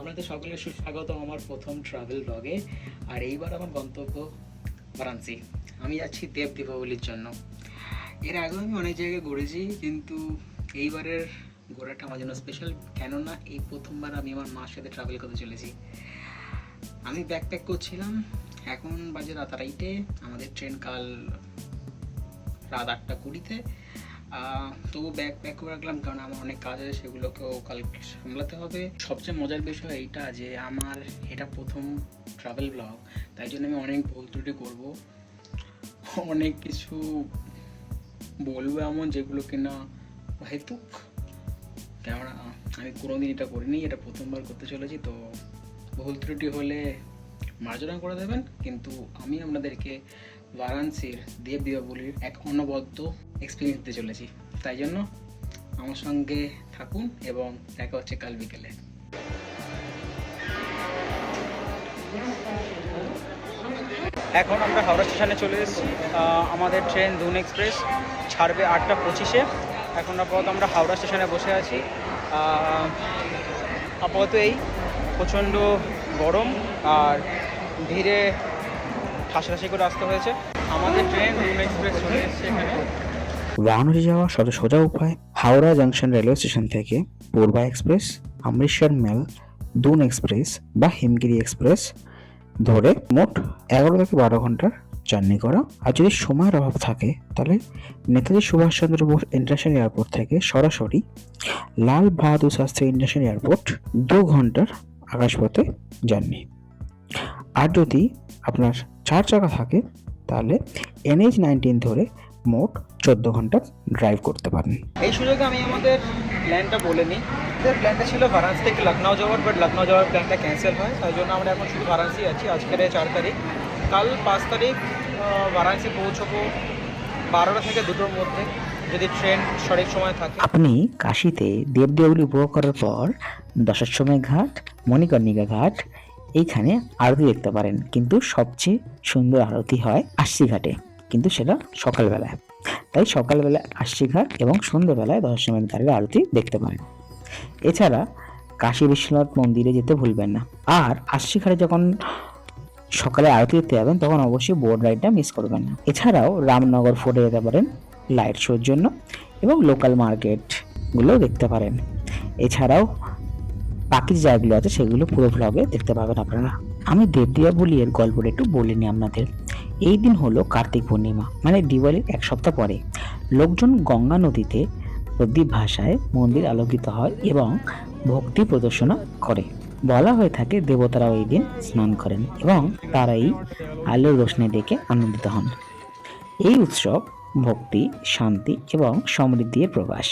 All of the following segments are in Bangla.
আপনাদের সকলের সুস্বাগত আমার প্রথম ট্রাভেল ব্লগে। আর এইবার আমার গন্তব্য বারাণসী। আমি যাচ্ছি দেব দীপাবলির জন্য। এর আগেও আমি অনেক জায়গায় ঘুরেছি, কিন্তু এইবারের ঘোরাটা আমার জন্য স্পেশাল, কেননা এই প্রথমবার আমি আমার মার সাথে ট্রাভেল করতে চলেছি। আমি ব্যাকপ্যাক করছিলাম, এখন বাজে রাত 8টে। আমাদের ট্রেন কাল রাত 8:20-তে। তবু ব্যাগ প্যাক করে রাখলাম, কারণ আমার অনেক কাজ আছে, সেগুলোকেও কাল সামলাতে হবে। সবচেয়ে মজার বিষয় এইটা যে আমার এটা প্রথম ট্রাভেল ব্লগ, তাই জন্য আমি অনেক ভুল ত্রুটি করবো, অনেক কিছু বলবো এমন যেগুলো কিনা হেতুক, কেননা আমি কোনোদিন এটা করিনি, এটা প্রথমবার করতে চলেছি। তো ভুল ত্রুটি হলে মার্জনা করে দেবেন, কিন্তু আমি আপনাদেরকে বারাণসীর দেব দীপাবলির এক অনবদ্য এক্সপিরিয়েন্স দিতে চলেছি। তাই জন্য আমার সঙ্গে থাকুন এবং দেখা হচ্ছে কাল বিকেলে। এখন আমরা হাওড়া স্টেশনে চলে এসেছি। আমাদের ট্রেন দুন এক্সপ্রেস ছাড়বে 8:25-এ। এখন আপাতত আমরা হাওড়া স্টেশনে বসে আছি। আপাতত এই প্রচণ্ড গরম আর ধীরে ঠাসাঠাসি করে আসতে হয়েছে। আমাদের ট্রেন দুন এক্সপ্রেস চলে এসেছে এখানে। বারাণসী যাওয়ার সোজা উপায় হাওড়া জাংশন রেলওয়ে স্টেশন থেকে পূর্বা এক্সপ্রেস, অমৃতসর মেল, দুন এক্সপ্রেস বা হিমগিরি এক্সপ্রেস ধরে মোট 11 থেকে 12 ঘন্টার জার্নি করা। আর যদি সময়ের অভাব থাকে তাহলে নেতাজি সুভাষচন্দ্র বোস ইন্টারন্যাশনাল এয়ারপোর্ট থেকে সরাসরি লাল বাহাদুর শাস্ত্রী ইন্টারন্যাশনাল এয়ারপোর্ট 2 ঘন্টার আকাশপথে জার্নি। আর যদি আপনার 4 চাকা থাকে তাহলে NH-19 ধরে মোট 14 ঘন্টা ড্রাইভ করতে পারেন। এই সুযোগে আমি আমাদের প্ল্যানটা বলে নিই। আমাদের প্ল্যানটা ছিল বারাণসী থেকে লখনউ যাওয়ার, বাট লখনউ যাওয়ার প্ল্যানটা ক্যান্সেল হয়, তাই জন্য আমরা এখন শুধু বারাণসী আছি। আজকের 4 তারিখ, কাল 5 তারিখ বারাণসী পৌঁছবো 12টা থেকে 2টোর মধ্যে, যদি ট্রেন সঠিক সময় থাকে। আপনি কাশীতে দেব দীপাবলি উপভোগ করার পর দশাশ্বমেধ ঘাট, মণিকর্ণিকা ঘাট এইখানে আরতি দেখতে পারেন, কিন্তু সবচেয়ে সুন্দর আরতি হয় আশি ঘাটে, কিন্তু সেটা সকালবেলায়। তাই সকালবেলায় আশি ঘাট এবং সন্ধ্যেবেলায় দশাশ্বমেধ ঘাটের আরতি দেখতে পারেন। এছাড়া কাশী বিশ্বনাথ মন্দিরে যেতে ভুলবেন না। আর আশি ঘাটে যখন সকালে আরতি দেখতে যাবেন তখন অবশ্যই বোট রাইডটা মিস করবেন না। এছাড়াও রামনগর ফোর্টে যেতে পারেন লাইট শোর জন্য, এবং লোকাল মার্কেটগুলোও দেখতে পারেন। এছাড়াও বাকি যে জায়গাগুলো আছে সেগুলো পুরো ভ্লগে দেখতে পাবেন আপনারা। আমি দেব দীপাবলি এর গল্পটা একটু বলে নিই আপনাদের। এই দিন হলো কার্তিক পূর্ণিমা, মানে দিওয়ালির 1 সপ্তাহ পরে। লোকজন গঙ্গা নদীতে প্রদীপ ভাসায়, মন্দির আলোকিত হয় এবং ভক্তি প্রদর্শন করে। বলা হয়ে থাকে দেবতারাও এই দিন স্নান করেন এবং তারা এই আলোর রোশনি দেখে আনন্দিত হন। এই উৎসব ভক্তি, শান্তি এবং সমৃদ্ধির প্রকাশ,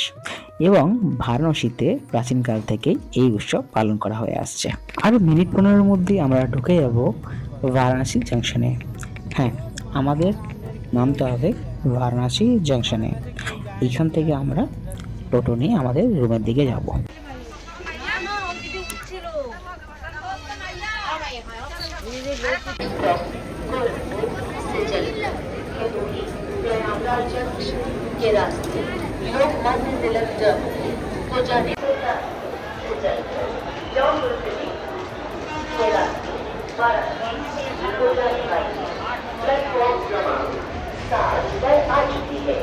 এবং বারাণসীতে প্রাচীনকাল থেকেই এই উৎসব পালন করা হয়ে আসছে। আর মিনিট 15-এর মধ্যে আমরা ঢুকে যাব বারাণসী জাংশনে। হ্যাঁ, আমাদের নামতে হবে বারাণসী জাংশনে। এইখান থেকে আমরা টোটো নিয়ে আমাদের রুমের দিকে যাব। के रास्ते लोकमान्य तिलक टर्मिनल को जाने के रास्ते वाराणसी को जाने वाली प्लेटफॉर्म क्रमांक 7 पर आ चुकी है।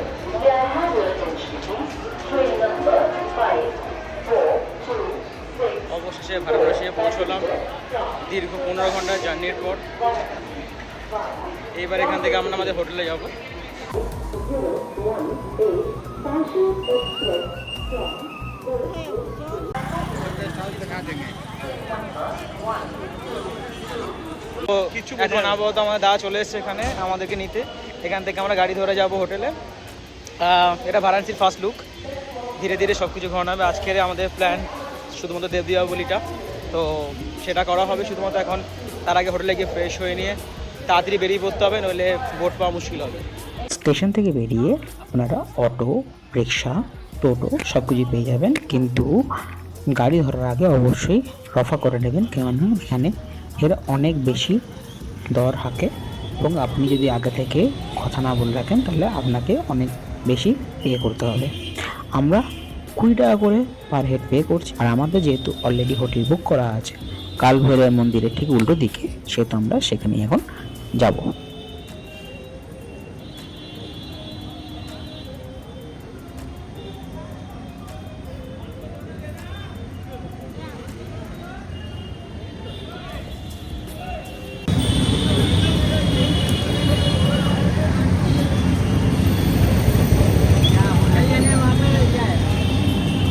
ट्रेन नंबर 542 অবশেষে বারাণসী পৌঁছলাম দীর্ঘ 15 ঘন্টা জার্নির পর। এইবার এখান থেকে আমরা আমাদের হোটেলে যাব। এখন আপাতত আমাদের দাদা চলে এসছে এখানে আমাদেরকে নিতে। এখান থেকে আমরা গাড়ি ধরে যাব হোটেলে। এটা বারাণসীর ফার্স্ট লুক, ধীরে ধীরে সব কিছু ঘোরানো হবে। আজকের আমাদের প্ল্যান শুধুমাত্র দেব দীপাবলিটা, তো সেটা করা হবে শুধুমাত্র। এখন তার আগে হোটেলে গিয়ে ফ্রেশ হয়ে নিয়ে তাড়াতাড়ি বেরিয়ে পড়তে হবে, নইলে বোট পাওয়া মুশকিল হবে। স্টেশন থেকে বেরিয়ে আপনারা অটো, রিক্সা, টোটো সব কিছু পেয়ে যাবেন, কিন্তু গাড়ি ধরার আগে অবশ্যই রফা করে নেবেন, কেননা এখানে এর অনেক বেশি দর হাঁকে, এবং আপনি যদি আগে থেকে কথা না বলে রাখেন তাহলে আপনাকে অনেক বেশি পে করতে হবে। আমরা 20 টাকা করে পার হেড পে করছি। আর আমাদের যেহেতু অলরেডি হোটেল বুক করা আছে কাল ভৈরব মন্দিরের ঠিক উল্টো দিকে, সেহেতু আমরা সেখানে এখন যাব।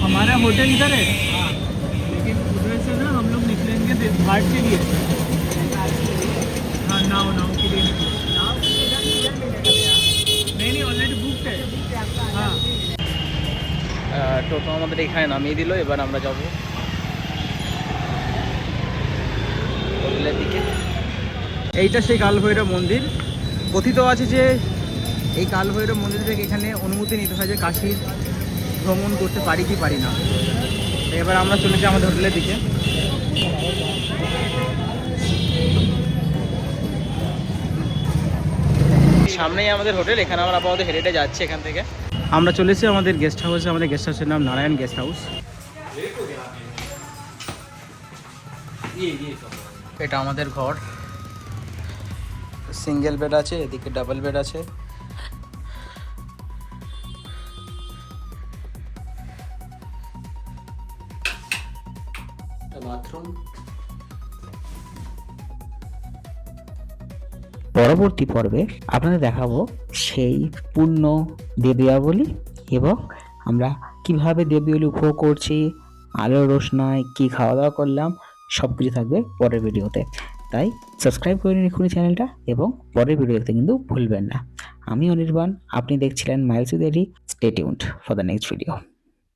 हमारा होटल इधर है, लेकिन उधर से ना हम लोग निकलेंगे घाट के लिए। हाँ, नाव के लिए नहीं ऑलरेडी बुक है। हाँ, টোটো আমাদের এখানে নামিয়ে দিল। এবার আমরা যাব হোটেলের দিকে। এইটা সেই কালভৈরব মন্দির। কথিত আছে যে এই কালভৈরব মন্দির থেকে এখানে অনুমতি নিতে হয় যে কাশী ভ্রমণ করতে পারি কি পারি না। এবার আমরা চলেছি আমাদের হোটেলের দিকে। সামনেই আমাদের হোটেল, এখানে আমরা আপাতত হেঁটে যাচ্ছি। এখান থেকে আমরা চলেছি আমাদের গেস্ট হাউসে। আমাদের গেস্ট হাউসের নাম নারায়ণ গেস্ট হাউস। এটা আমাদের ঘর, সিঙ্গেল বেড আছে, এদিকে ডাবল বেড আছে। বাথরুম। পরবর্তী পর্বে আপনাদের দেখাবো সেই পূর্ণ দেবীয়াবলী এবং আমরা কিভাবে দেবীয়াবলী উপভোগ করছি, আলোর রোশনায় কি খাওয়া দাওয়া করলাম, সব কিছু থাকবে পরের ভিডিওতে। তাই সাবস্ক্রাইব করে নিন এক্ষুনি চ্যানেলটা এবং পরের ভিডিও দেখতে কিন্তু ভুলবেন না। আমি অনির্বাণ, আপনি দেখছিলেন Miles with Eddie. Stay tuned for the next video.